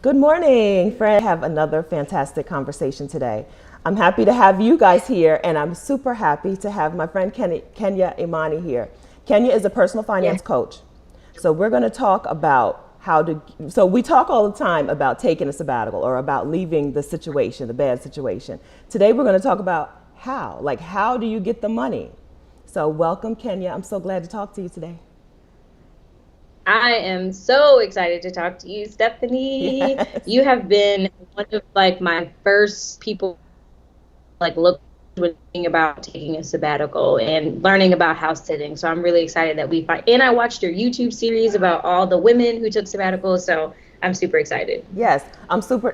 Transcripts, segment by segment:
Good morning, friend. I have another fantastic conversation today. I'm happy to have you guys here, and I'm super happy to have my friend Kenya Imani here. Kenya is a personal Yeah. finance coach. So we're going to talk about so we talk all the time about taking a sabbatical or about leaving the situation, the bad situation. Today we're going to talk about how do you get the money? So welcome, Kenya. I'm so glad to talk to you today. I am so excited to talk to you, Stephanie. Yes. You have been one of my first people look when thinking about taking a sabbatical and learning about house sitting. So I'm really excited that we find, and I watched your YouTube series about all the women who took sabbaticals. So I'm super excited. Yes, I'm super,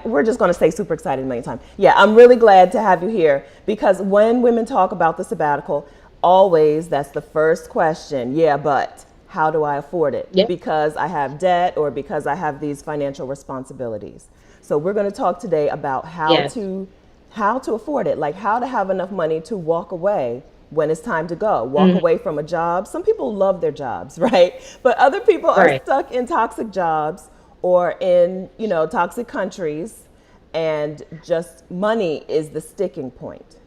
we're just going to say super excited a million times. Yeah, I'm really glad to have you here because when women talk about the sabbatical, always that's the first question. Yeah, but how do I afford it? Yeah. Because I have debt or because I have these financial responsibilities. So we're going to talk today about Yes. how to afford it, like how to have enough money to walk away when it's time to go, walk Mhm. away from a job. Some people love their jobs, right? But other people are Right. stuck in toxic jobs or in, toxic countries, and just money is the sticking point.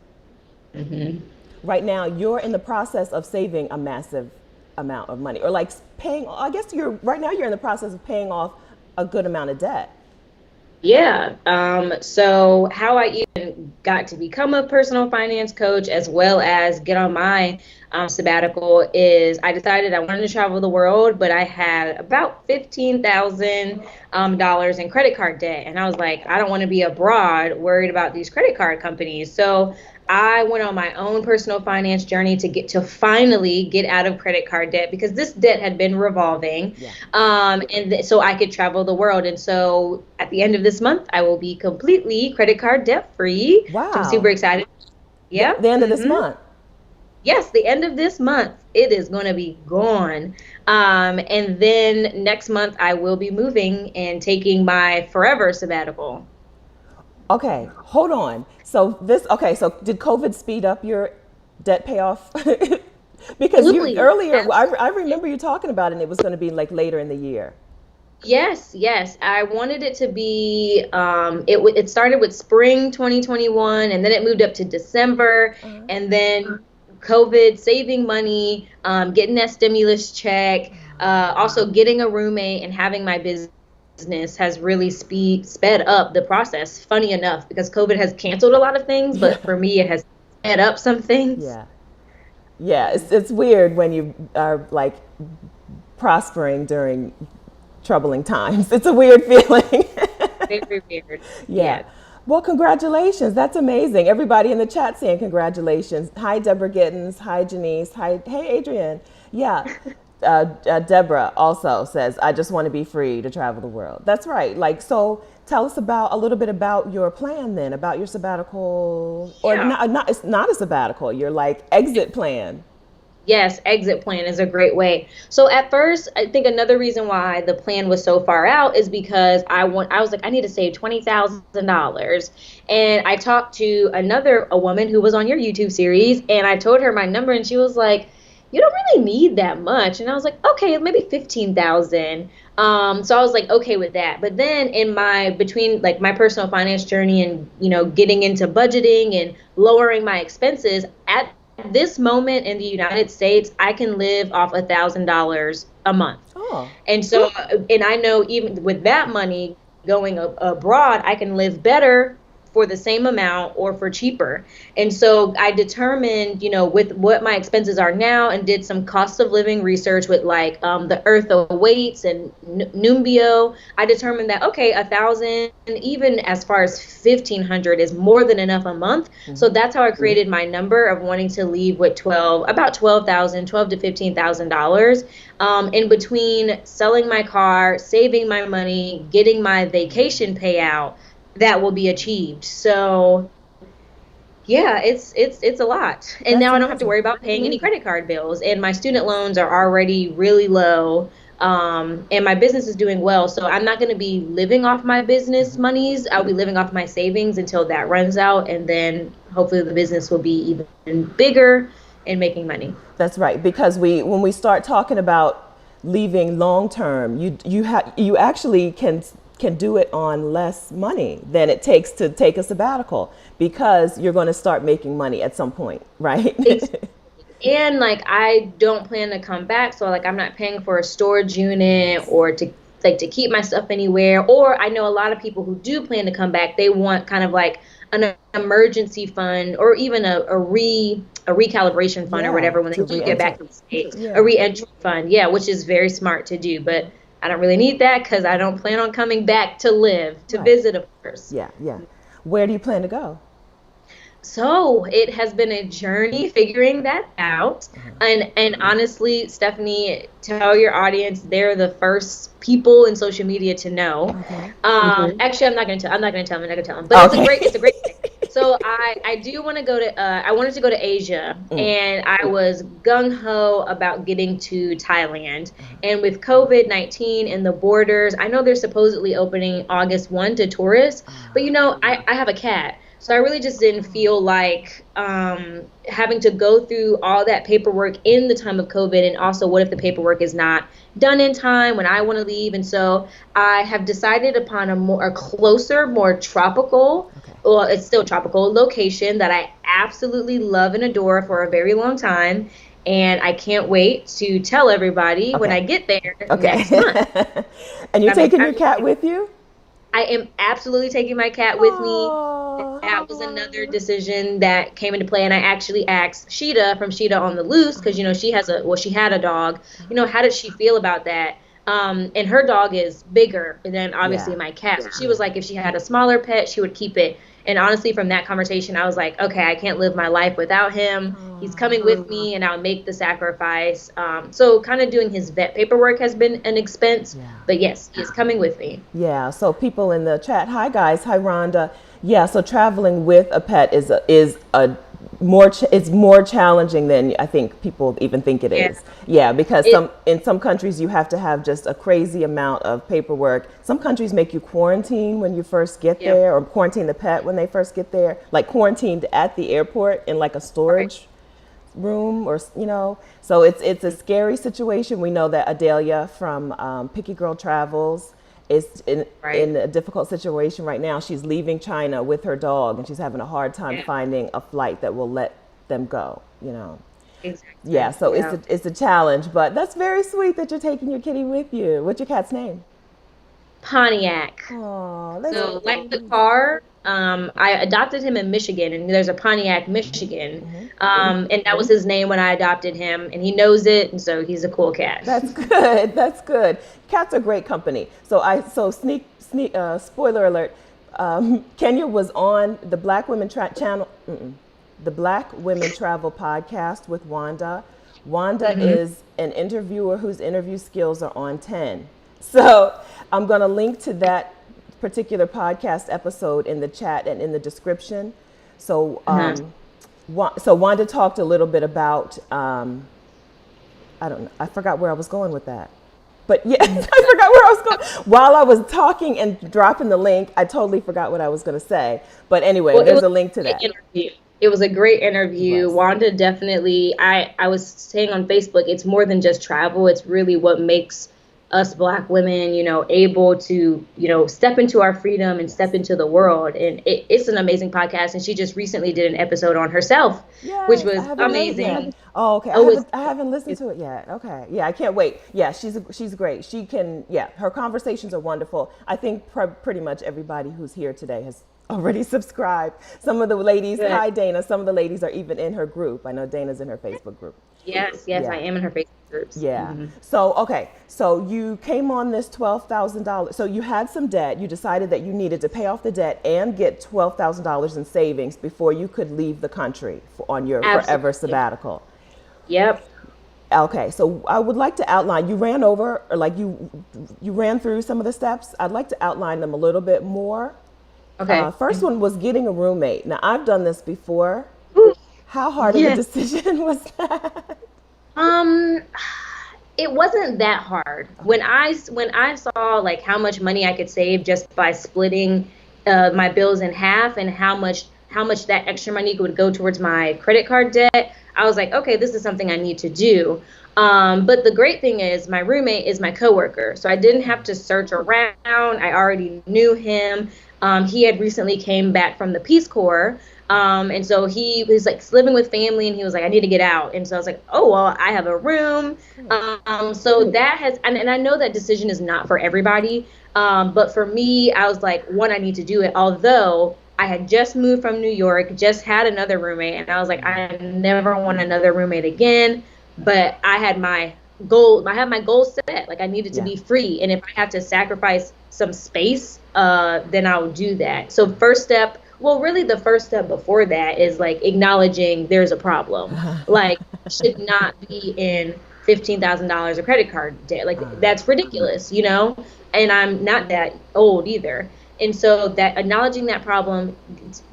Hmm. Right now, you're in the process of saving a massive amount of money or like paying, I guess right now you're in the process of paying off a good amount of debt. Yeah. So how I even got to become a personal finance coach as well as get on my sabbatical is I decided I wanted to travel the world, but I had about $15,000 in credit card debt. And I was like, I don't want to be abroad worried about these credit card companies. So I went on my own personal finance journey to finally get out of credit card debt because this debt had been revolving, Yeah. so I could travel the world. And so at the end of this month, I will be completely credit card debt free, which I'm super Wow. excited. The, Yeah. the end of this month. Yes, the end of this month, it is going to be gone. And then next month, I will be moving and taking my forever sabbatical. Okay, hold on. So did COVID speed up your debt payoff? Because you Absolutely. earlier, I remember you talking about it and it was going to be like later in the year. Yes, yes. I wanted it to be it started with spring 2021 and then it moved up to December Uh-huh. and then COVID, saving money, getting that stimulus check, also getting a roommate and having my business has really sped up the process. Funny enough, because COVID has canceled a lot of things, Yeah, but for me it has sped up some things. yeah, yeah. It's weird when you are like prospering during troubling times. It's a weird feeling. Very weird. Yeah. Yeah. Well, congratulations. That's amazing. Everybody in the chat saying congratulations. Hi, Deborah Gittens. Hi, Janice. Hi, hey, Adrian. Yeah. Deborah also says, I just want to be free to travel the world. That's right. Like, so tell us about a little bit about your plan then, about your sabbatical, or Yeah. it's not a sabbatical, your like exit plan. Yes, exit plan is a great way. So at first, I think another reason why the plan was so far out is because I was like, I need to save $20,000. And I talked to a woman who was on your YouTube series, and I told her my number, and she was like, you don't really need that much. And I was like, okay, maybe 15,000. So I was like, okay with that. But then between like my personal finance journey and, getting into budgeting and lowering my expenses at this moment in the United States, I can live off $1,000 a month. Oh, And so, and I know even with that money going abroad, I can live better for the same amount or for cheaper. And so I determined, with what my expenses are now and did some cost of living research with the Earth Awaits and Numbeo. I determined that, okay, 1,000, even as far as 1,500 is more than enough a month. So that's how I created my number of wanting to leave with about 12,000, 12 to $15,000. In between selling my car, saving my money, getting my vacation payout, that will be achieved. So yeah, it's a lot. And that's now I don't have to amazing. worry about paying any credit card bills. And my student loans are already really low. And my business is doing well. So I'm not going to be living off my business monies. I'll be living off my savings until that runs out. And then hopefully the business will be even bigger and making money. That's right. Because when we start talking about leaving long term, you actually can can do it on less money than it takes to take a sabbatical, because you're going to start making money at some point, right? And like I don't plan to come back, so like I'm not paying for a storage unit or to keep my stuff anywhere. Or I know a lot of people who do plan to come back, they want kind of like an emergency fund, or even a recalibration fund or Yeah, whatever when to they do get re-enter. back to the States. Yeah. A re-entry fund, yeah, which is very smart to do. But I don't really need that because I don't plan on coming back to live, to Right. visit, of course. Yeah, yeah. Where do you plan to go? So it has been a journey figuring that out. And honestly, Stephanie, tell your audience they're the first people in social media to know. Okay. Actually, I'm not gonna tell. I'm not gonna tell them. I'm not gonna tell them. But Okay. it's a great thing. So I do want to go to. I wanted to go to Asia, and I was gung ho about getting to Thailand. And with COVID-19 and the borders, I know they're supposedly opening August 1 to tourists, but I have a cat. So I really just didn't feel like having to go through all that paperwork in the time of COVID. And also, what if the paperwork is not done in time when I want to leave? And so I have decided upon a closer, more tropical, well, it's still tropical location that I absolutely love and adore for a very long time. And I can't wait to tell everybody when I get there next month. And you're taking your cat with you? I am absolutely taking my cat with me. Oh, That was another decision that came into play. And I actually asked Sheeta from Sheeta on the Loose, because, she had a dog. How did she feel about that? And her dog is bigger than obviously my cat. So she was like, if she had a smaller pet, she would keep it. And honestly, from that conversation, I was like, okay, I can't live my life without him. He's coming with me, and I'll make the sacrifice. So kind of doing his vet paperwork has been an expense. But yes, he's coming with me. Yeah. So people in the chat, hi guys, hi Rhonda. Yeah. So traveling with a pet is it's more challenging than I think people even think it is. Yeah, because in some countries you have to have just a crazy amount of paperwork. Some countries make you quarantine when you first get there, or quarantine the pet when they first get there, like quarantined at the airport in like a storage room, or So it's a scary situation. We know that Adelia from Picky Girl Travels is in a difficult situation right now. She's leaving China with her dog, and she's having a hard time finding a flight that will let them go. Exactly. Yeah, so it's a challenge, but that's very sweet that you're taking your kitty with you. What's your cat's name? Pontiac. Oh, that's so like the car. I adopted him in Michigan, and there's a Pontiac, Michigan, and that was his name when I adopted him, and he knows it, and so he's a cool cat. That's good. That's good. Cats are great company. So sneak spoiler alert. Kenya was on the Black Women Channel, the Black Women Travel podcast with Wanda. Wanda is an interviewer whose interview skills are on 10. So I'm going to link to that particular podcast episode in the chat and in the description. So so Wanda talked a little bit about I don't know, I forgot where I was going with that, but yeah, I forgot where I was going while I was talking and dropping the link. I totally forgot what I was going to say, but anyway, there's a link to that. It was a great interview. Wanda definitely, I was saying on Facebook, it's more than just travel. It's really what makes us Black women, able to, step into our freedom and step into the world. And it's an amazing podcast. And she just recently did an episode on herself, which was amazing. Oh, okay. I haven't listened to it yet. Okay. Yeah, I can't wait. Yeah, she's great. She can, her conversations are wonderful. I think pretty much everybody who's here today has already subscribed. Some of the ladies, hi Dana, some of the ladies are even in her group. I know Dana's in her Facebook group. Yes, I am in her Facebook groups. Yeah. So, okay. So you came on this $12,000. So you had some debt. You decided that you needed to pay off the debt and get $12,000 in savings before you could leave the country on your forever sabbatical. Yep. Okay. So I would like to outline, you ran over, or like you ran through some of the steps. I'd like to outline them a little bit more. Okay. First one was getting a roommate. Now, I've done this before. How hard of a decision was that? It wasn't that hard. When I saw like how much money I could save just by splitting my bills in half, and how much that extra money would go towards my credit card debt, I was like, okay, this is something I need to do. But the great thing is my roommate is my coworker. So I didn't have to search around. I already knew him. He had recently came back from the Peace Corps. And so he was like living with family and he was like, I need to get out. And so I was like, oh, well, I have a room. So that has, and I know that decision is not for everybody. But for me, I was like, one, I need to do it. Although I had just moved from New York, just had another roommate. And I was like, I never want another roommate again. But I had my goal set. Like I needed to be free. And if I have to sacrifice some space, then I'll do that. So first step, well, really the first step before that is like acknowledging there's a problem. Like should not be in $15,000 of credit card debt. Like that's ridiculous, you know? And I'm not that old either. And so that acknowledging that problem,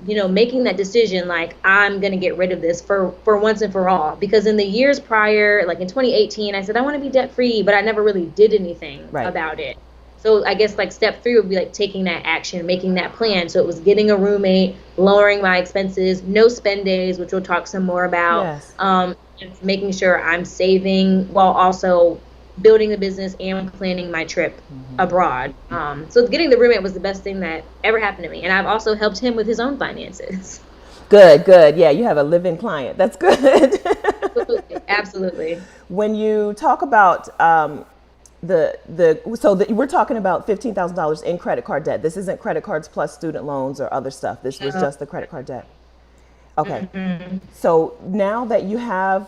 you know, making that decision, like I'm going to get rid of this for once and for all, because in the years prior, like in 2018, I said, I want to be debt free, but I never really did anything about it. So I guess like step 3 would be like taking that action, making that plan. So it was getting a roommate, lowering my expenses, no spend days, which we'll talk some more about, making sure I'm saving while also building a business and planning my trip abroad. So getting the roommate was the best thing that ever happened to me. And I've also helped him with his own finances. Good. Yeah, you have a live-in client. That's good. Absolutely. When you talk about we're talking about $15,000 in credit card debt. This isn't credit cards plus student loans or other stuff. This was just the credit card debt. Okay. So now that you have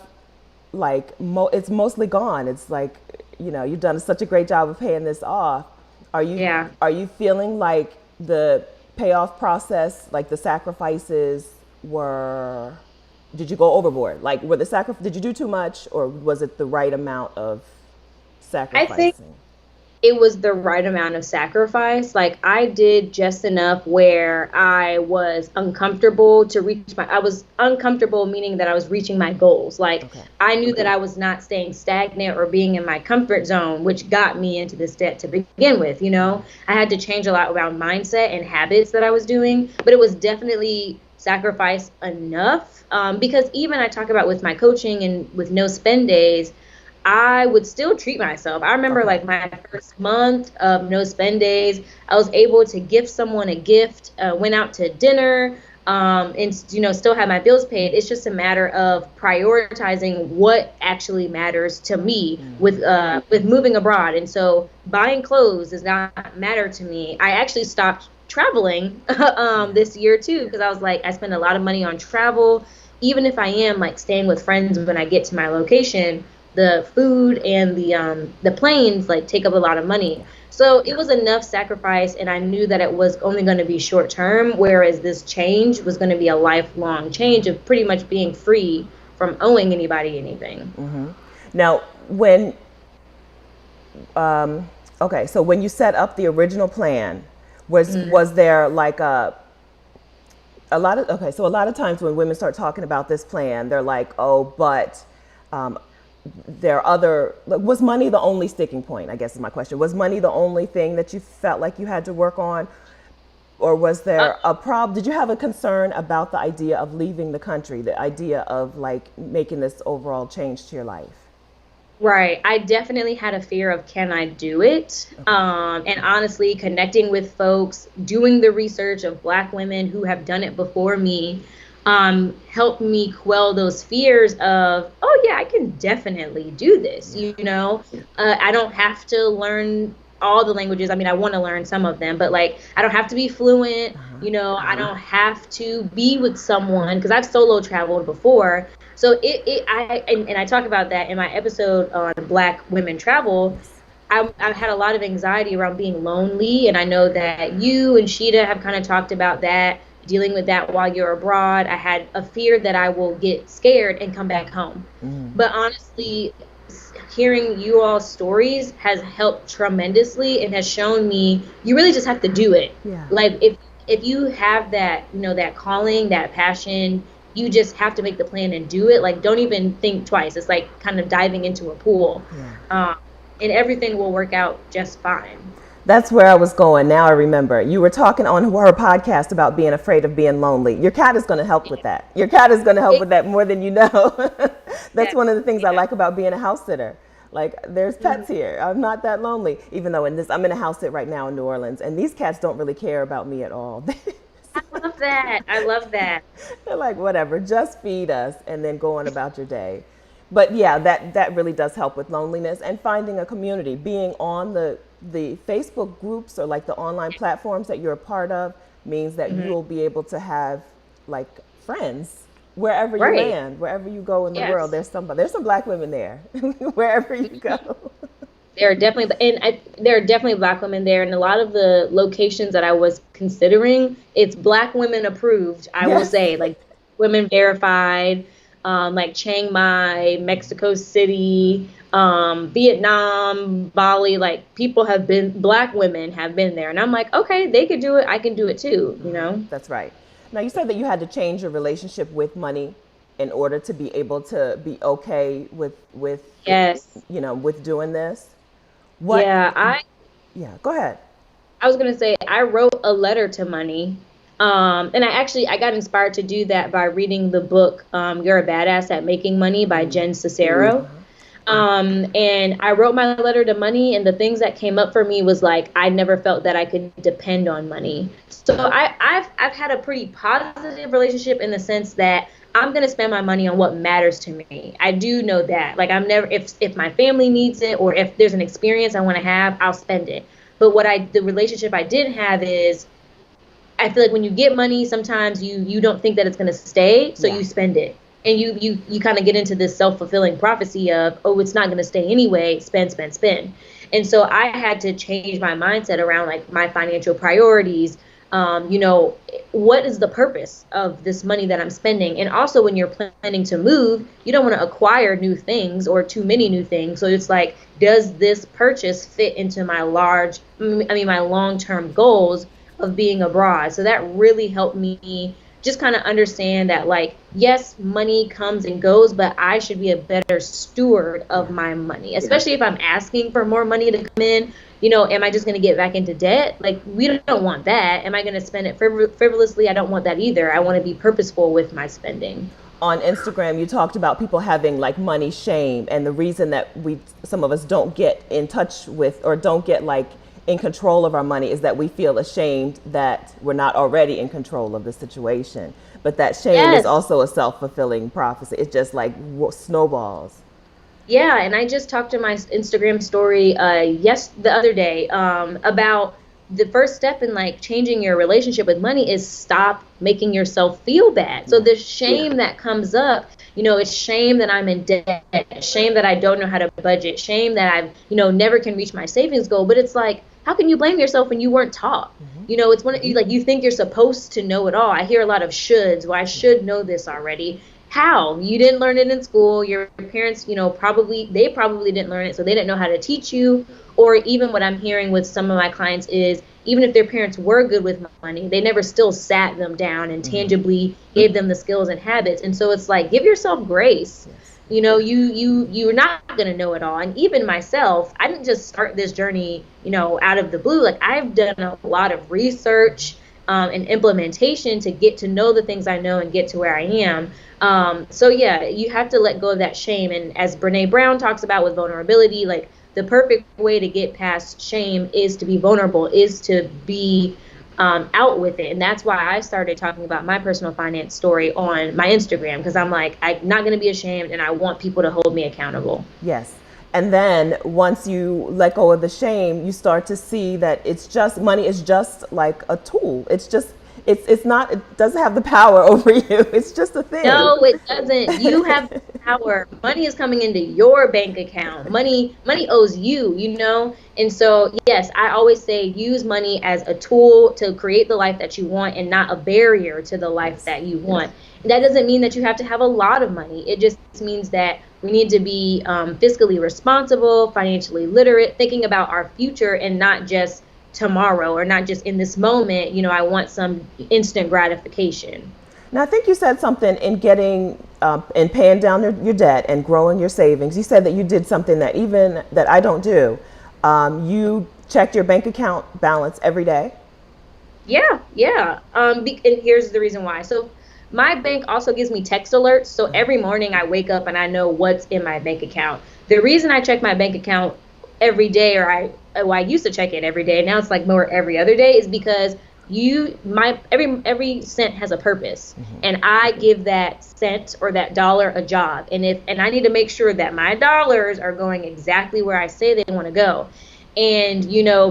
like it's mostly gone. It's like, you know, you've done such a great job of paying this off. Are you feeling like the payoff process, like the sacrifices did you go overboard? Like did you do too much, or was it the right amount of sacrificing? I think it was the right amount of sacrifice. Like I did just enough where I was uncomfortable I was uncomfortable, meaning that I was reaching my goals. Like I knew that I was not staying stagnant or being in my comfort zone, which got me into this debt to begin with. You know, I had to change a lot around mindset and habits that I was doing, but it was definitely sacrifice enough. Because even I talk about with my coaching and with no spend days, I would still treat myself. I remember like my first month of no spend days, I was able to gift someone a gift, went out to dinner, and, you know, still had my bills paid. It's just a matter of prioritizing what actually matters to me with moving abroad. And so buying clothes does not matter to me. I actually stopped traveling this year too, because I was like, I spend a lot of money on travel. Even if I am like staying with friends when I get to my location, the food and the planes like take up a lot of money. So it was enough sacrifice, and I knew that it was only going to be short term, whereas this change was going to be a lifelong change of pretty much being free from owing anybody anything. Now, so when you set up the original plan, was there like a lot of times when women start talking about this plan, they're like, oh, but there are other, was money the only sticking point, I guess is my question. Was money the only thing that you felt like you had to work on? Or was there a problem? Did you have a concern about the idea of leaving the country, the idea of like making this overall change to your life? Right. I definitely had a fear of, can I do it? And honestly, connecting with folks, doing the research of Black women who have done it before me, helped me quell those fears of, oh yeah, I can definitely do this. You know, I don't have to learn all the languages. I mean, I want to learn some of them, but like, I don't have to be fluent. You know, I don't have to be with someone, because I've solo traveled before. So I talk about that in my episode on Black women travel. I've had a lot of anxiety around being lonely, and I know that you and Sheeta have kind of talked about that, dealing with that while you're abroad. I had a fear that I will get scared and come back home. But honestly, hearing you all's stories has helped tremendously and has shown me you really just have to do it. Like if you have that, you know, that calling, that passion, you just have to make the plan and do it. Like, don't even think twice. It's like kind of diving into a pool. And everything will work out just fine. That's where I was going. Now I remember. You were talking on her podcast about being afraid of being lonely. Your cat is going to help with that. Your cat is going to help with that more than you know. That's one of the things I Yeah. like about being a house sitter. Like, there's pets Mhm. here. I'm not that lonely. Even though I'm in a house sit right now in New Orleans, and these cats don't really care about me at all. I love that. I love that. They're like, whatever, just feed us and then go on about your day. But yeah, that really does help with loneliness and finding a community. Being on the Facebook groups or like the online platforms that you're a part of means that Mhm. you'll be able to have like friends wherever you Right. land, wherever you go in the world. Yes. There's somebody, there's some black women there, wherever you go. There are definitely, there are definitely black women there, and a lot of the locations that I was considering, it's black women approved. I will Yes. say, like women verified, like Chiang Mai, Mexico City, Vietnam, Bali. Like people have been, black women have been there, and I'm like, okay, they could do it. I can do it too. You know? That's right. Now, you said that you had to change your relationship with money in order to be able to be okay with Yes. with doing this. What? Yeah. Yeah, go ahead. I was gonna say I wrote a letter to money. And I got inspired to do that by reading the book You're a Badass at Making Money by Jen Sincero. And I wrote my letter to money, and the things that came up for me was like I never felt that I could depend on money. So I've had a pretty positive relationship in the sense that I'm gonna spend my money on what matters to me. I do know that. Like I'm never, if my family needs it or if there's an experience I want to have, I'll spend it. But the relationship I did have is I feel like when you get money, sometimes you don't think that it's going to stay, so Yeah. you spend it. And you kind of get into this self-fulfilling prophecy of, oh, it's not going to stay anyway, spend, spend, spend. And so I had to change my mindset around like my financial priorities. What is the purpose of this money that I'm spending? And also when you're planning to move, you don't want to acquire new things or too many new things. So it's like, does this purchase fit into my long-term goals of being abroad? So that really helped me just kind of understand that, like, yes, money comes and goes, but I should be a better steward of Yeah. my money, especially if I'm asking for more money to come in. Am I just going to get back into debt? Like, we don't want that. Am I going to spend it frivolously? I don't want that either. I want to be purposeful with my spending. On Instagram, you talked about people having like money shame, and the reason that some of us don't get in touch with or don't get like in control of our money is that we feel ashamed that we're not already in control of the situation. But that shame is Yes. also a self-fulfilling prophecy. It's just like snowballs. Yeah, and I just talked to my Instagram story the other day about the first step in like changing your relationship with money is stop making yourself feel bad. So Yeah. the shame that comes up, it's shame that I'm in debt, shame that I don't know how to budget, shame that I've, never can reach my savings goal. But it's like, how can you blame yourself when you weren't taught? It's when you like you think you're supposed to know it all. I hear a lot of shoulds. Well, I should know this already. How? You didn't learn it in school. Your parents, probably didn't learn it, so they didn't know how to teach you. Or even what I'm hearing with some of my clients is, even if their parents were good with money, they never still sat them down and tangibly gave them the skills and habits. And so it's like, give yourself grace. Yes. You're not going to know it all. And even myself, I didn't just start this journey, out of the blue. Like, I've done a lot of research and implementation to get to know the things I know and get to where I am. So yeah, you have to let go of that shame. And as Brene Brown talks about with vulnerability, like the perfect way to get past shame is to be vulnerable, is to be out with it. And that's why I started talking about my personal finance story on my Instagram, because I'm like, I'm not going to be ashamed, and I want people to hold me accountable. Yes. And then once you let go of the shame, you start to see that money is just like a tool. It's not, it doesn't have the power over you. It's just a thing. No, it doesn't. You have power. Money is coming into your bank account. Money owes you. And so, yes, I always say use money as a tool to create the life that you want and not a barrier to the life that you want. And that doesn't mean that you have to have a lot of money. It just means that we need to be fiscally responsible, financially literate, thinking about our future and not just tomorrow, or not just in this moment. I want some instant gratification. Now, I think you said something in getting and paying down your debt and growing your savings. You said that you did something that I don't do. You checked your bank account balance every day. Yeah, yeah. And here's the reason why. So My bank also gives me text alerts. So every morning I wake up and I know what's in my bank account. The reason I check my bank account every day, or I used to check it every day, now it's like more every other day, is because every cent has a purpose, and I give that cent or that dollar a job, and I need to make sure that my dollars are going exactly where I say they want to go. And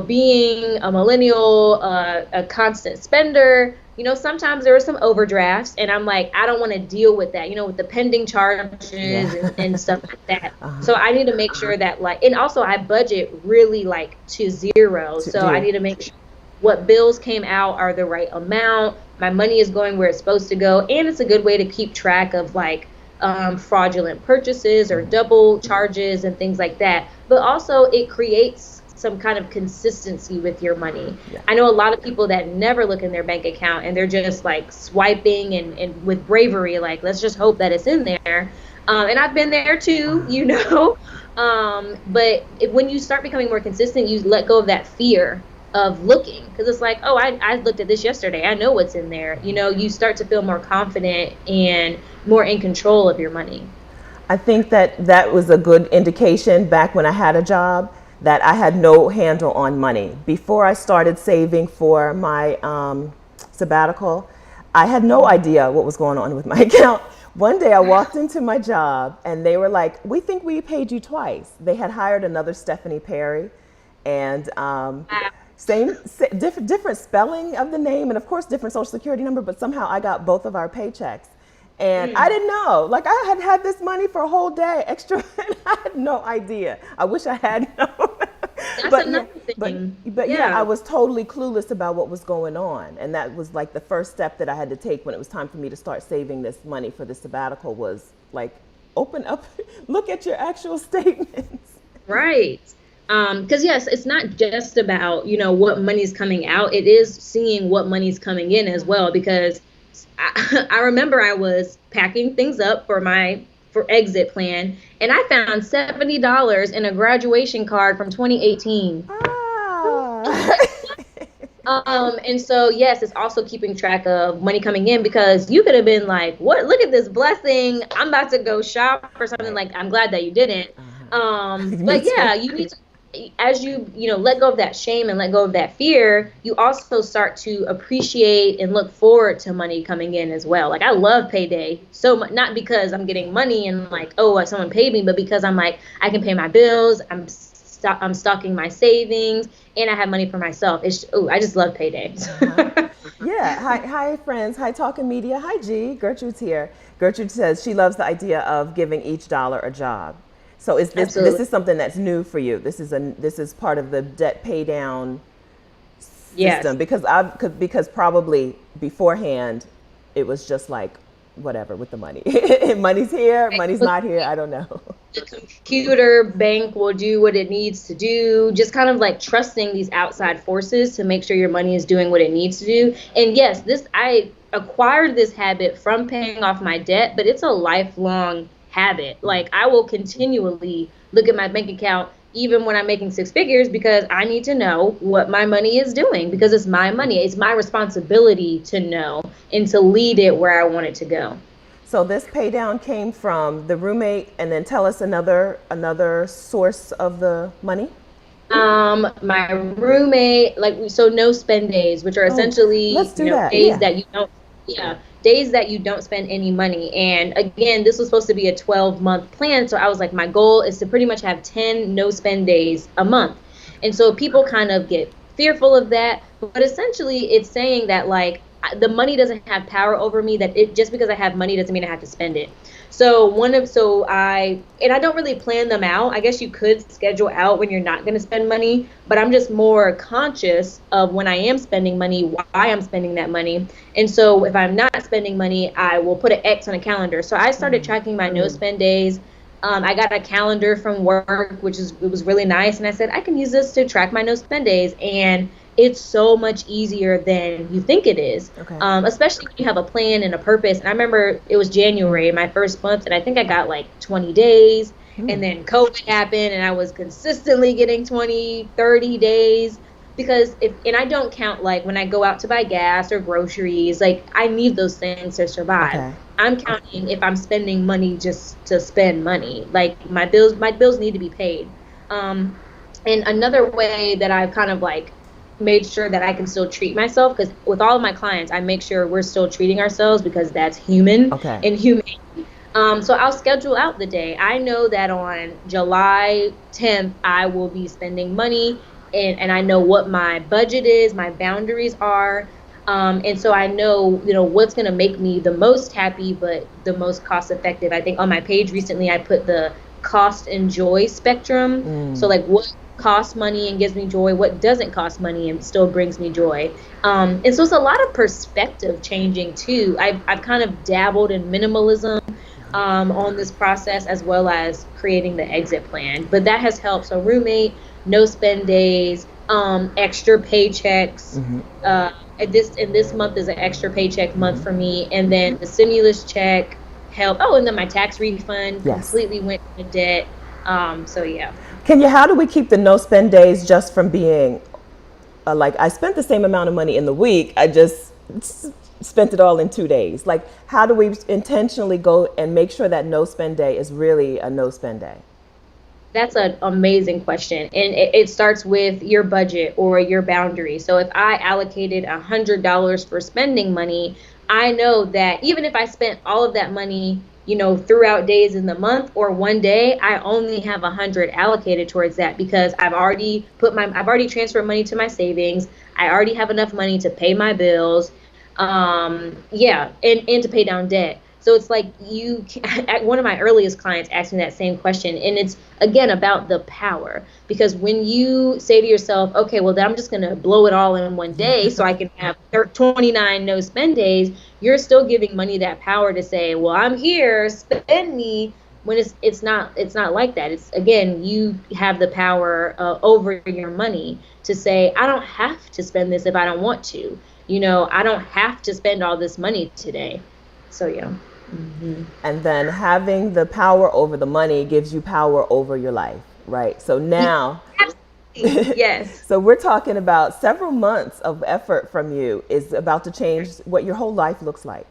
being a millennial, a constant spender, sometimes there are some overdrafts, and I'm like, I don't want to deal with that, with the pending charges and stuff like that. So I need to make sure that, like, and also I budget really like to zero. So I need to make sure what bills came out are the right amount. My money is going where it's supposed to go. And it's a good way to keep track of like fraudulent purchases or double charges and things like that. But also it creates some kind of consistency with your money. Yeah. I know a lot of people that never look in their bank account, and they're just like swiping and with bravery, like, let's just hope that it's in there. And I've been there too, but when you start becoming more consistent, you let go of that fear of looking, because it's like, oh, I looked at this yesterday, I know what's in there. You start to feel more confident and more in control of your money. I think that was a good indication back when I had a job that I had no handle on money. Before I started saving for my sabbatical, I had no idea what was going on with my account. One day I walked into my job and they were like, we think we paid you twice. They had hired another Stephanie Perry, and different spelling of the name, and of course different social security number, but somehow I got both of our paychecks. And I didn't know, like, I had this money for a whole day extra, and I had no idea. I wish I had known. That's another thing. But yeah, I was totally clueless about what was going on. And that was like the first step that I had to take when it was time for me to start saving this money for the sabbatical, was like, open up, look at your actual statements. Right. Because yes, it's not just about, what money's coming out. It is seeing what money's coming in as well, because I remember I was packing things up for exit plan, and I found $70 in a graduation card from 2018. And so yes, it's also keeping track of money coming in, because you could have been like, what, look at this blessing, I'm about to go shop or something. Like, I'm glad that you didn't. But yeah, you need to, as you let go of that shame and let go of that fear, you also start to appreciate and look forward to money coming in as well. Like, I love payday so much, not because I'm getting money and like, oh, someone paid me, but because I'm like, I can pay my bills, I'm stocking my savings, and I have money for myself. I just love payday. Yeah. Hi friends. Hi Talking Media. Hi G. Gertrude's here. Gertrude says she loves the idea of giving each dollar a job. So this is something that's new for you. This is part of the debt pay down system. Yes. Because probably beforehand it was just like whatever with the money. Money's here, money's not here, I don't know. The computer bank will do what it needs to do. Just kind of like trusting these outside forces to make sure your money is doing what it needs to do. And yes, I acquired this habit from paying off my debt, but it's a lifelong habit. Like, I will continually look at my bank account even when I'm making six figures, because I need to know what my money is doing, because it's my money. It's my responsibility to know and to lead it where I want it to go. So this pay down came from the roommate, and then tell us another source of the money. My roommate, so no spend days, which are essentially days that you don't days that you don't spend any money. And again, this was supposed to be a 12-month plan. So I was like, my goal is to pretty much have 10 no spend days a month. And so people kind of get fearful of that. But essentially, it's saying that like the money doesn't have power over me, that just because I have money doesn't mean I have to spend it. I don't really plan them out. I guess you could schedule out when you're not going to spend money, but I'm just more conscious of when I am spending money, why I'm spending that money. And so if I'm not spending money, I will put an X on a calendar. So I started tracking my no spend days. I got a calendar from work, it was really nice. And I said, I can use this to track my no spend days. And it's so much easier than you think it is, especially when you have a plan and a purpose. And I remember it was January, my first month, and I think I got like 20 days. And then COVID happened, and I was consistently getting 20, 30 days. because and I don't count like when I go out to buy gas or groceries, like I need those things to survive. Okay. I'm counting if I'm spending money just to spend money. Like my bills need to be paid. Um, and another way that I've kind of like made sure that I can still treat myself, because with all of my clients, I make sure we're still treating ourselves because that's human Okay. and humane. So I'll schedule out the day. I know that on July 10th, I will be spending money, and I know what my budget is, my boundaries are. And so I know, what's going to make me the most happy, but the most cost effective. I think on my page recently, I put the cost and joy spectrum. So like what costs money and gives me joy, what doesn't cost money and still brings me joy. And so it's a lot of perspective changing too. I've kind of dabbled in minimalism on this process, as well as creating the exit plan. But that has helped. So roommate, no spend days, extra paychecks. This month is an extra paycheck month for me, and then the stimulus check helped. Oh, and then my tax refund Yes. completely went into debt. So yeah. Kenya, how do we keep the no spend days just from being like I spent the same amount of money in the week, I just spent it all in 2 days? Like, how do we intentionally go and make sure that no spend day is really a no spend day? That's an amazing question. And it starts with your budget or your boundary. So if I allocated $100 for spending money, I know that even if I spent all of that money, throughout days in the month or one day, I only have 100 allocated towards that, because I've already transferred money to my savings. I already have enough money to pay my bills. Yeah, and to pay down debt. So it's like one of my earliest clients asked me that same question. And it's, again, about the power. Because when you say to yourself, okay, well, then I'm just going to blow it all in one day so I can have 29 no spend days, you're still giving money that power to say, well, I'm here, spend me. When it's not like that. It's, again, you have the power over your money to say, I don't have to spend this if I don't want to. I don't have to spend all this money today. So, yeah. And then having the power over the money gives you power over your life, right? So now, Absolutely. Yes. so we're talking about several months of effort from you is about to change what your whole life looks like.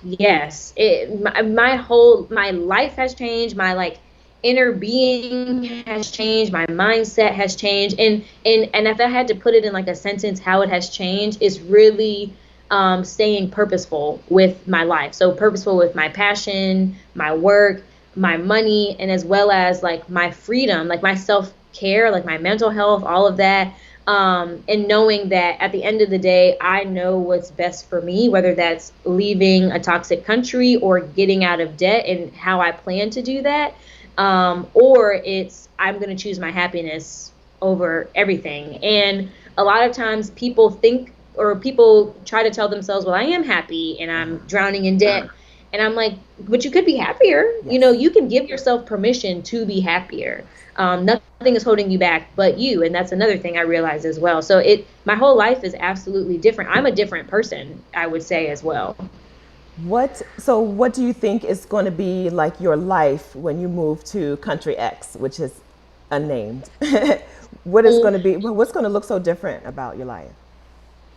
Yes. My life has changed. My like inner being has changed. My mindset has changed. And if I had to put it in like a sentence, how it has changed is really staying purposeful with my life. So purposeful with my passion, my work, my money, and as well as like my freedom, like my self-care, like my mental health, all of that. And knowing that at the end of the day, I know what's best for me, whether that's leaving a toxic country or getting out of debt, and how I plan to do that. Or it's, I'm going to choose my happiness over everything. And a lot of times people try to tell themselves, well, I am happy and I'm drowning in debt. And I'm like, but you could be happier. Yes. You can give yourself permission to be happier. Nothing is holding you back but you. And that's another thing I realized as well. So my whole life is absolutely different. I'm a different person, I would say, as well. So what do you think is going to be like your life when you move to country X, which is unnamed? What's going to look so different about your life?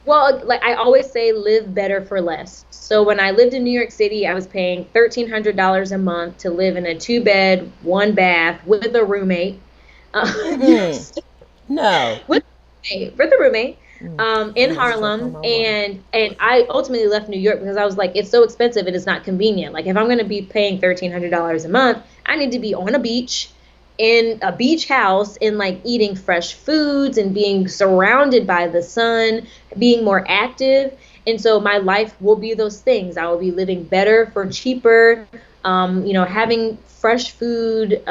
Well, like I always say, live better for less. So when I lived in New York City, I was paying $1,300 a month to live in a 2-bed, 1-bath with a roommate. Yes, No. with a roommate in Harlem. And I ultimately left New York because I was like, it's so expensive and it's not convenient. Like if I'm going to be paying $1,300 a month, I need to be on a beach, in a beach house, and like eating fresh foods and being surrounded by the sun, being more active. And so my life will be those things. I will be living better for cheaper, having fresh food,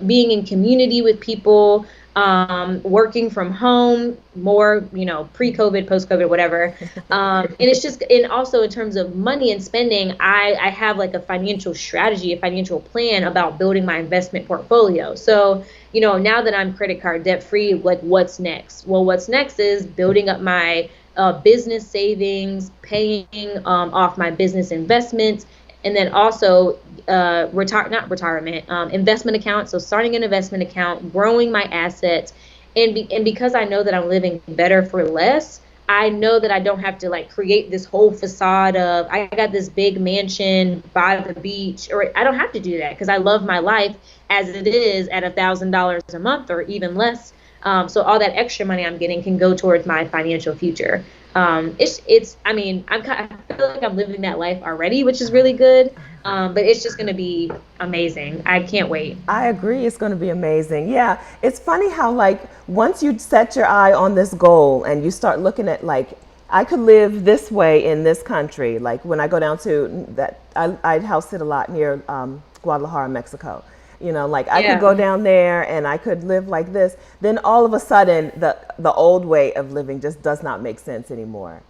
being in community with people, working from home more, pre-COVID, post-COVID, whatever. And it's just, and also in terms of money and spending, I have like a financial strategy, a financial plan about building my investment portfolio. So, now that I'm credit card debt free, like what's next? Well, what's next is building up my business savings, paying off my business investments, and then also investment account. So starting an investment account, growing my assets, And because I know that I'm living better for less, I know that I don't have to like create this whole facade of I got this big mansion by the beach, or I don't have to do that because I love my life as it is at $1,000 a month or even less. So all that extra money I'm getting can go towards my financial future. I mean, I feel like I'm living that life already, which is really good. But it's just going to be amazing. I can't wait. I agree. It's going to be amazing. Yeah. It's funny how, like, once you set your eye on this goal and you start looking at, like, I could live this way in this country. Like, when I go down to that, I house sit a lot near Guadalajara, Mexico. You know, like I could Yeah. go down there and I could live like this. Then all of a sudden, the old way of living just does not make sense anymore.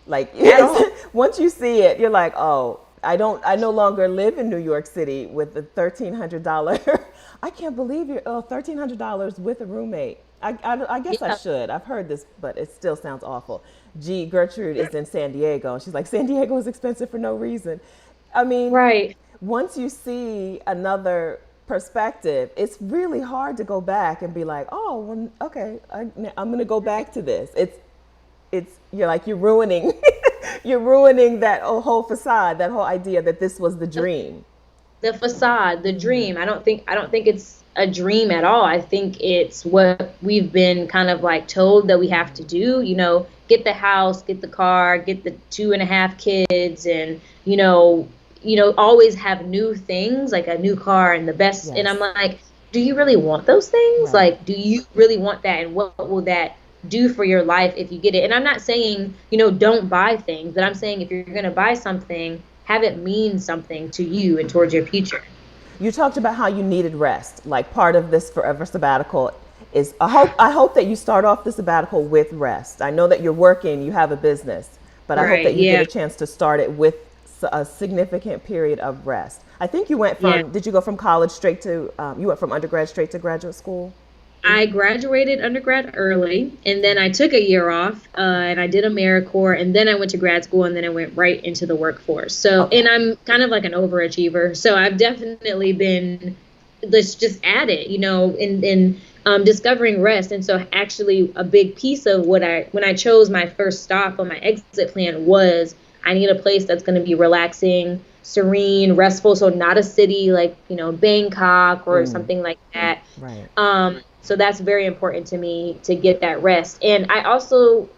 Like At all. once you see it, you're like, oh, I no longer live in New York City with the $1,300. I can't believe you're $1,300 with a roommate. I guess I Yeah. should. I've heard this, but it still sounds awful. Gee, Gertrude is in San Diego, and she's like, San Diego is expensive for no reason. I mean, Right. once you see another perspective, it's really hard to go back and be like, oh, well, okay, I'm going to go back to this. You're like, you're ruining, you're ruining that whole facade, that whole idea that this was the dream. The facade, the dream. I don't think it's a dream at all. I think it's what we've been kind of like told that we have to do. Get the house, get the car, get the 2.5 kids, and always have new things like a new car and the best. And I'm Yes, like, do you really want those things? right. Like, do you really want that? And what will that do for your life if you get it? And I'm not saying, don't buy things, but I'm saying if you're going to buy something, have it mean something to you and towards your future. You talked about how you needed rest. Like part of this forever sabbatical is I hope that you start off the sabbatical with rest. I know that you're working, you have a business, but I hope Right. that you get Yeah. a chance to start it with a significant period of rest. I think you went Yeah. from, did you go from college straight to, you went from undergrad straight to graduate school? I graduated undergrad early, and then I took a year off, and I did AmeriCorps, and then I went to grad school, and then I went right into the workforce. So, Okay. and I'm kind of like an overachiever, so I've definitely been, let's just add it, in discovering rest. And so, actually, a big piece of when I chose my first stop on my exit plan was I need a place that's going to be relaxing, serene, restful. So not a city like Bangkok or something like that. Right. So that's very important to me to get that rest. And I also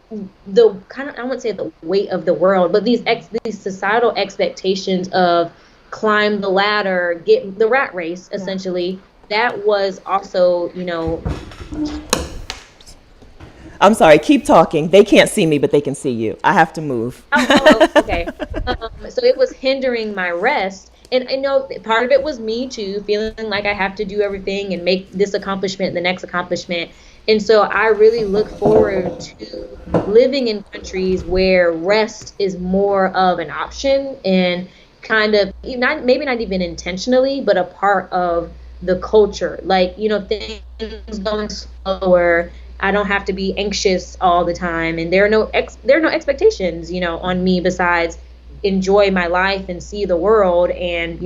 the kind of I wouldn't say the weight of the world, but these societal expectations of climb the ladder, get the rat race Yeah. essentially. That was also, I'm sorry, keep talking. They can't see me, but they can see you. I have to move. okay. So it was hindering my rest. And I know part of it was me too, feeling like I have to do everything and make this accomplishment, the next accomplishment. And so I really look forward to living in countries where rest is more of an option and kind of not maybe not even intentionally, but a part of the culture. Like, things going slower. I don't have to be anxious all the time, and there are no expectations, on me besides enjoy my life and see the world and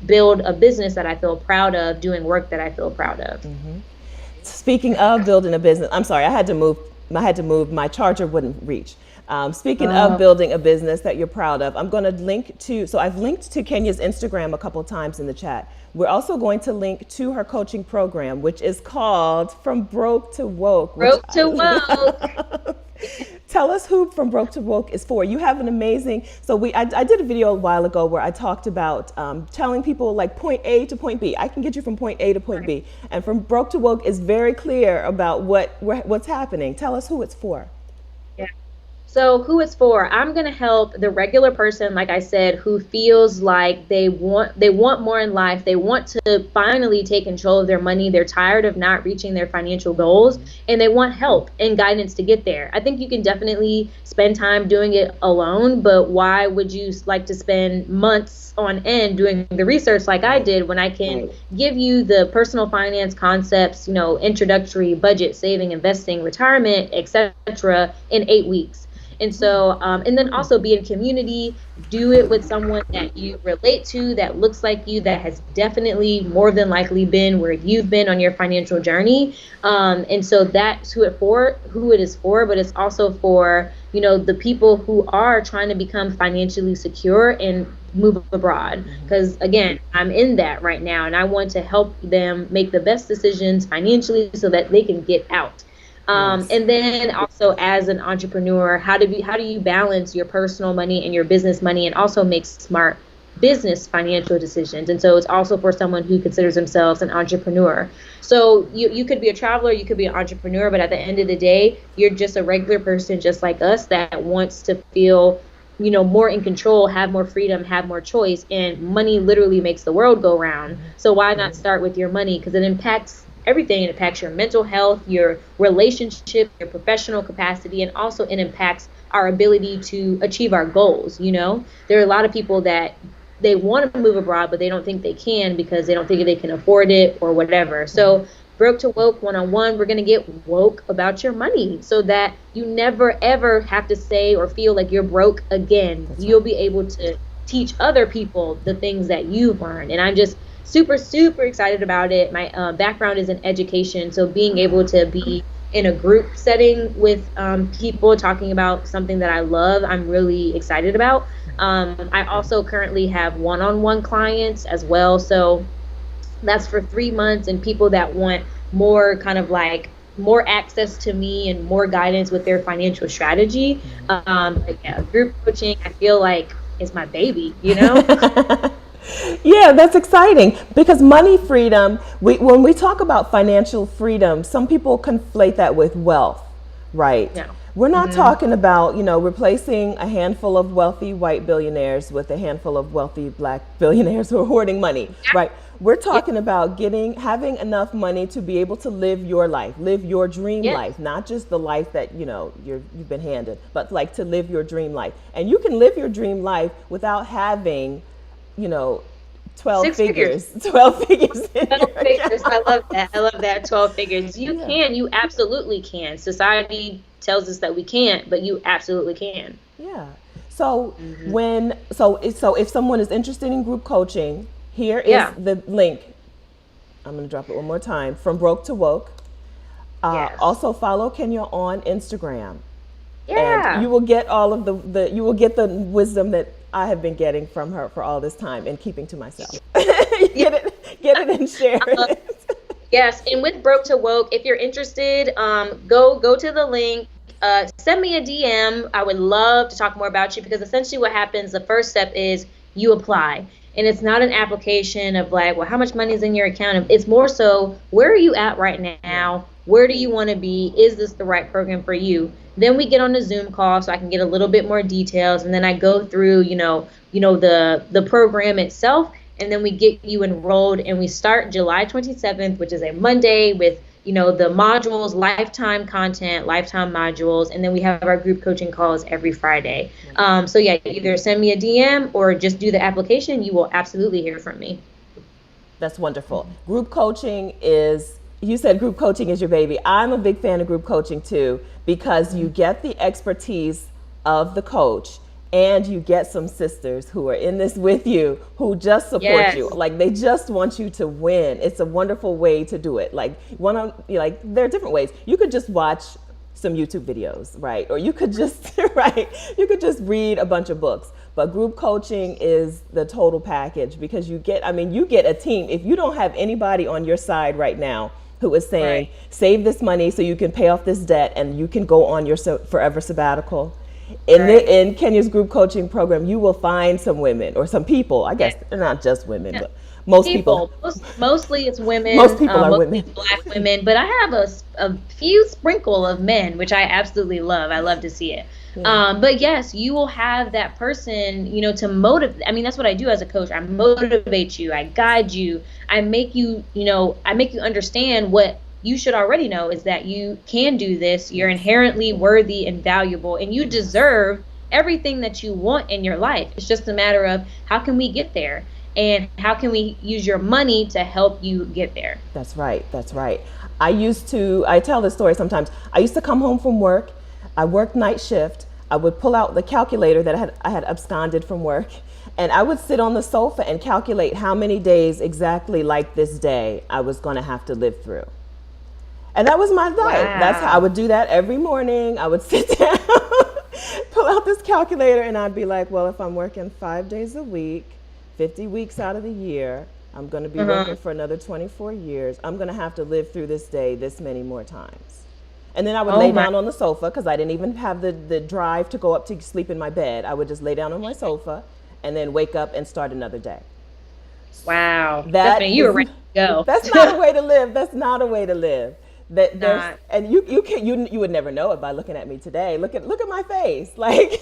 build a business that I feel proud of, doing work that I feel proud of. Speaking of building a business, I'm sorry, I had to move. I had to move. My charger wouldn't reach. Speaking of Uh, building a business that you're proud of, I'm going to link to. So I've linked to Kenya's Instagram a couple of times in the chat. We're also going to link to her coaching program, which is called From Broke to Woke. Which Broke to woke. tell us who From Broke to Woke is for. You have an amazing. So I did a video a while ago where I talked about telling people like point A to point B. I can get you from point A to point B, and From Broke to Woke is very clear about what's happening. Tell us who it's for. Yeah. So who it's for? I'm going to help the regular person, like I said, who feels like they want more in life. They want to finally take control of their money. They're tired of not reaching their financial goals, and they want help and guidance to get there. I think you can definitely spend time doing it alone, but why would you like to spend months on end doing the research like I did when I can give you the personal finance concepts, introductory budget, saving, investing, retirement, etc. in 8 weeks? And so, and then also be in community, do it with someone that you relate to, that looks like you, that has definitely more than likely been where you've been on your financial journey. And so that's who it is for, but it's also for, the people who are trying to become financially secure and move abroad. Because again, I'm in that right now, and I want to help them make the best decisions financially so that they can get out. Yes. And then also as an entrepreneur, how do you balance your personal money and your business money and also make smart business financial decisions? And so it's also for someone who considers themselves an entrepreneur. So you could be a traveler, you could be an entrepreneur, but at the end of the day, you're just a regular person just like us that wants to feel more in control, have more freedom, have more choice, and money literally makes the world go round. So why not start with your money? Because it impacts everything. It impacts your mental health, your relationship, your professional capacity, and also it impacts our ability to achieve our goals. There are a lot of people that they want to move abroad, but they don't think they can because they don't think they can afford it or whatever. So Broke to Woke 101, we're going to get woke about your money so that you never, ever have to say or feel like you're broke again. You'll be able to teach other people the things that you've learned. And I'm just super, super excited about it. My background is in education, so being able to be in a group setting with people talking about something that I love, I'm really excited about. I also currently have one-on-one clients as well. So that's for 3 months, and people that want more kind of like more access to me and more guidance with their financial strategy. But yeah, group coaching, I feel like is my baby, Yeah, that's exciting because money freedom, when we talk about financial freedom, some people conflate that with wealth, right? No. We're not talking about, replacing a handful of wealthy white billionaires with a handful of wealthy black billionaires who are hoarding money, right? We're talking about having enough money to be able to live your life, live your dream life, not just the life that, you've been handed, but like to live your dream life. And you can live your dream life without having, 12 Six figures. 12 figures. 12 figures. I love that. 12 figures. You absolutely can. Society tells us that we can't, but you absolutely can. Yeah. So if someone is interested in group coaching, here is the link. I'm going to drop it one more time. From Broke to Woke. Yes. Also follow Kenya on Instagram. Yeah. And you will get all of you will get the wisdom that I have been getting from her for all this time and keeping to myself. Get it and share it. Yes, and with Broke to Woke, if you're interested, go to the link. Send me a DM. I would love to talk more about you, because essentially what happens, the first step is you apply. And it's not an application of like, well, how much money is in your account? It's more so, where are you at right now? Where do you want to be? Is this the right program for you? Then we get on a Zoom call so I can get a little bit more details. And then I go through, the program itself. And then we get you enrolled, and we start July 27th, which is a Monday, with the modules, lifetime content, lifetime modules, and then we have our group coaching calls every Friday. So yeah, either send me a DM or just do the application. You will absolutely hear from me. That's wonderful. Group coaching you said group coaching is your baby. I'm a big fan of group coaching too, because you get the expertise of the coach, and you get some sisters who are in this with you who just support you. Like, they just want you to win. It's a wonderful way to do it. Like, there are different ways. You could just watch some YouTube videos, right? Or you could just, you could just read a bunch of books. But group coaching is the total package, because you get a team. If you don't have anybody on your side right now who is saying, save this money so you can pay off this debt and you can go on your forever sabbatical, in Kenya's group coaching program, you will find some women or some people. I guess they're not just women, but most people. Mostly it's women. Most people are women. Black women, but I have a few sprinkle of men, which I absolutely love. I love to see it. Yeah. But yes, you will have that person, to motivate. I mean, that's what I do as a coach. I motivate you. I guide you. I make you understand what you should already know, is that you can do this. You're inherently worthy and valuable, and you deserve everything that you want in your life. It's just a matter of, how can we get there, and how can we use your money to help you get there? That's right. I tell this story sometimes. I used to come home from work. I worked night shift. I would pull out the calculator that I had absconded from work, and I would sit on the sofa and calculate how many days exactly like this day I was going to have to live through. And that was my life. That's how I Wow. would do that every morning. I would sit down, pull out this calculator, and I'd be like, well, if I'm working 5 days a week, 50 weeks out of the year, I'm going to be working Uh-huh. for another 24 years. I'm going to have to live through this day this many more times. And then I would Oh lay my. down on the sofa because I didn't even have the drive to go up to sleep in my bed. I would just lay down on my sofa and then wake up and start another day. Wow. That Stephanie, you is were ready to that's not a go. way to live. That's not a way to live. That there's Not. and you would never know it by looking at me today. Look at my face. Like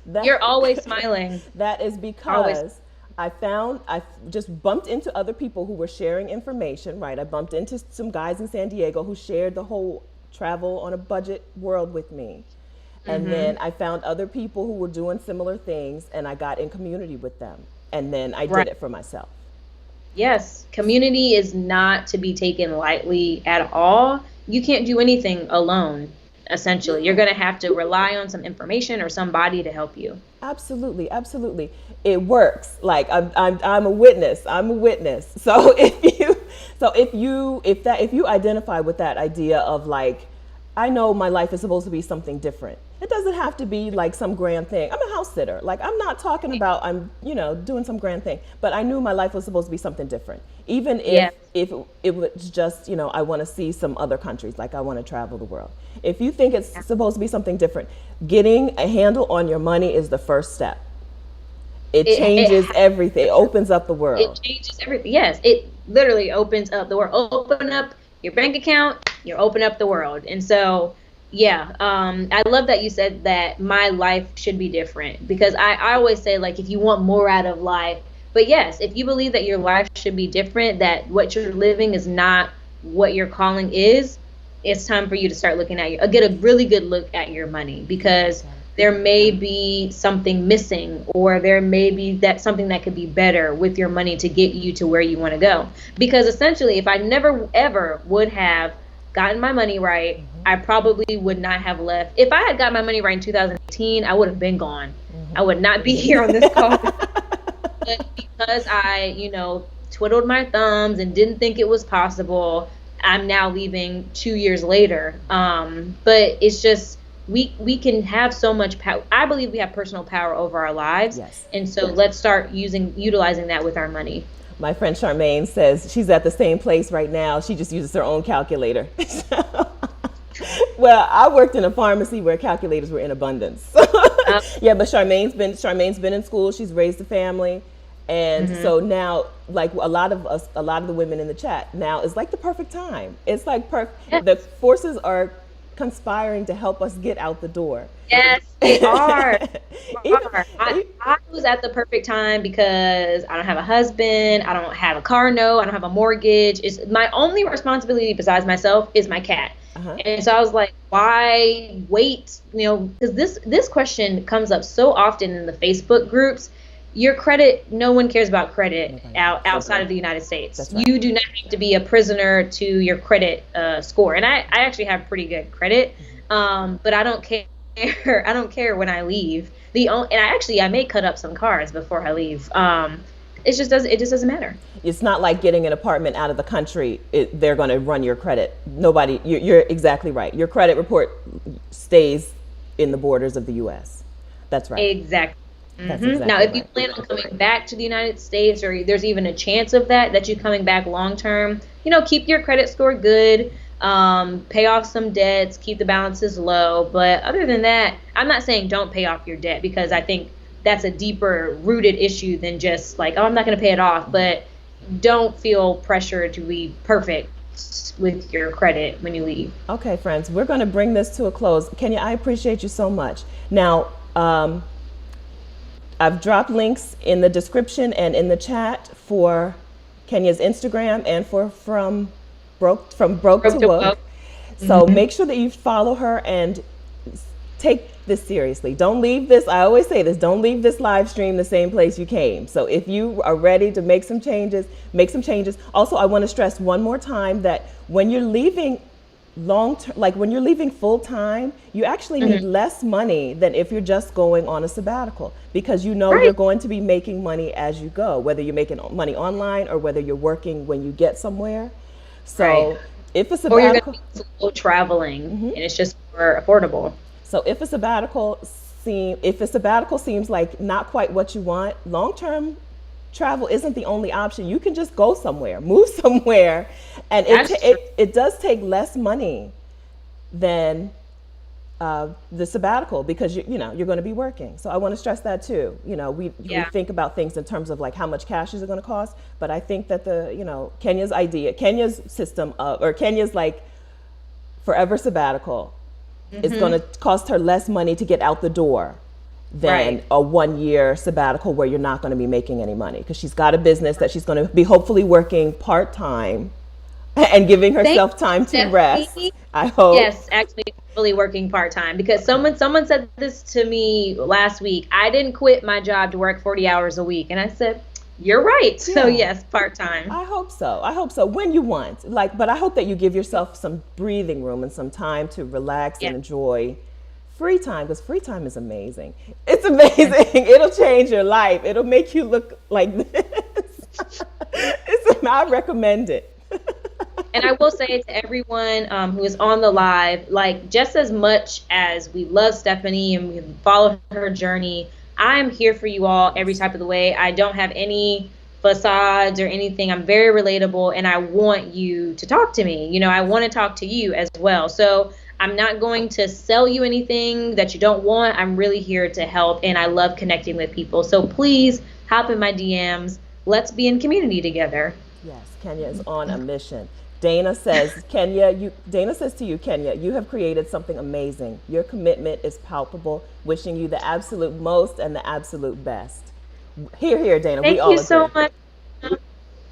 that You're always smiling. that is Always. because I just bumped into other people who were sharing information, right? I bumped into some guys in San Diego who shared the whole travel on a budget world with me. And Mm-hmm. then I found other people who were doing similar things and I got in community with them. And then I did Right. it for myself. Yes, community is not to be taken lightly at all. You can't do anything alone, essentially. You're going to have to rely on some information or somebody to help you. Absolutely, absolutely. It works. Like I'm a witness. I'm a witness. So if you identify with that idea of like, I know my life is supposed to be something different. It doesn't have to be like some grand thing. I'm a house sitter. Like I'm not talking about doing some grand thing, but I knew my life was supposed to be something different. Even Yes. if it was just, I want to see some other countries, like I want to travel the world. If you think it's supposed to be something different, getting a handle on your money is the first step. It It, it, changes everything. It opens up the it world. changes everything. Yes, it literally opens up the world. Open up your bank account, you open up the world. And so, yeah, I love that you said that my life should be different because I always say, like, if you want more out of life, but yes, if you believe that your life should be different, that what you're living is not what your calling is, it's time for you to start looking at get a really good look at your money because there may be something missing or there may be that something that could be better with your money to get you to where you want to go. Because essentially, if I never ever would have gotten my money right, I probably would not have left. If I had got my money right in 2018, I would have been gone. I would not be here on this call. But because I, twiddled my thumbs and didn't think it was possible, I'm now leaving 2 years later. But it's just we can have so much power. I believe we have personal power over our lives, Yes. and so let's start utilizing that with our money. My friend Charmaine says she's at the same place right now. She just uses her own calculator. Well, I worked in a pharmacy where calculators were in abundance. Um, Yeah, but Charmaine's been in school. She's raised a family, and so now, like a lot of the women in the chat now is like the perfect time. It's like yes, the forces are conspiring to help us get out the door. yes, they are. They Even, are. I was at the perfect time because I don't have a husband, I don't have a car note, I don't have a mortgage. It's my only responsibility besides myself is my cat. uh-huh. And so I was like, why wait? Because this question comes up so often in the Facebook groups. Your credit, no one cares about credit outside of the United States. That's right. You do not have to be a prisoner to your credit score. And I actually have pretty good credit, but I don't care. I don't care when I leave. I may cut up some cars before I leave. It just doesn't matter. It's not like getting an apartment out of the country. They're going to run your credit. Nobody. You're exactly right. Your credit report stays in the borders of the U.S. That's right. Exactly. That's Now, exactly if you right. plan on coming back to the United States, or there's even a chance of that you're coming back long term, keep your credit score good, pay off some debts, keep the balances low. But other than that, I'm not saying don't pay off your debt because I think that's a deeper rooted issue than just like, oh, I'm not going to pay it off. But don't feel pressure to be perfect with your credit when you leave. Okay, friends, we're going to bring this to a close. Kenya, I appreciate you so much. Now, I've dropped links in the description and in the chat for Kenya's Instagram and for from broke to woke. So make sure that you follow her and take this seriously. Don't leave this. I always say this. Don't leave this live stream the same place you came. So if you are ready to make some changes, make some changes. Also, I want to stress one more time that when you're leaving long term, like when you're leaving full time, you actually need Hmm. less money than if you're just going on a sabbatical, because you know you're Right, going to be making money as you go, whether you're making money online or whether you're working when you get somewhere. right. So if a Or you're going to sabbatical, be slow traveling and it's just more affordable. so if a sabbatical seems like not quite what you want, long term travel isn't the only option. You can just go somewhere, move somewhere, and That's true. it does take less money than the sabbatical, because you know you're going to be working. So I want to stress that too. You know, we Yeah. think about things in terms of like how much cash is it going to cost, but I think that the you know Kenya's idea, Kenya's system of, or Kenya's like forever sabbatical is going Hmm. to cost her less money to get out the door than Right. a 1 year sabbatical where you're not going to be making any money, because she's got a business that she's going to be hopefully working part time and giving Thank herself you, time to rest. Stephanie. I hope. Yes, actually really working part-time because someone said this to me last week. I didn't quit my job to work 40 hours a week. And I said, "You're right." So Yeah. yes, part-time. I hope so. I hope so. When you want, like, but I hope that you give yourself some breathing room and some time to relax Yeah. and enjoy free time, because free time is amazing. It's amazing. It'll change your life. It'll make you look like this. I recommend it. And I will say to everyone who is on the live, like just as much as we love Stephanie and we follow her journey, I am here for you all every type of the way. I don't have any facades or anything. I'm very relatable and I want you to talk to me. You know, I want to talk to you as well. So I'm not going to sell you anything that you don't want. I'm really here to help and I love connecting with people. So please hop in my DMs. Let's be in community together. Yes, Kenya is on a mission. Dana says, Kenya, Dana says to you, Kenya, you have created something amazing. Your commitment is palpable. Wishing you the absolute most and the absolute best. Here, here, Dana. We Thank you all so agree. much.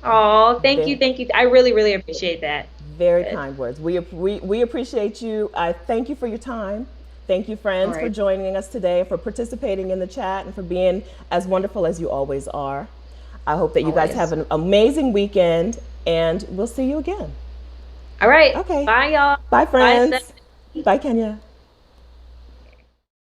Oh, thank you, Ve- thank you. I really, really appreciate that. Very Good. kind words. We appreciate you. I thank you for your time. Thank you, All friends, for right. joining us today, for participating in the chat, and for being as wonderful as you always are. I hope that you guys have Always. an amazing weekend, and we'll see you again. All right. Okay. Bye, y'all. Bye, Bye, friends. Steph. Bye, Kenya.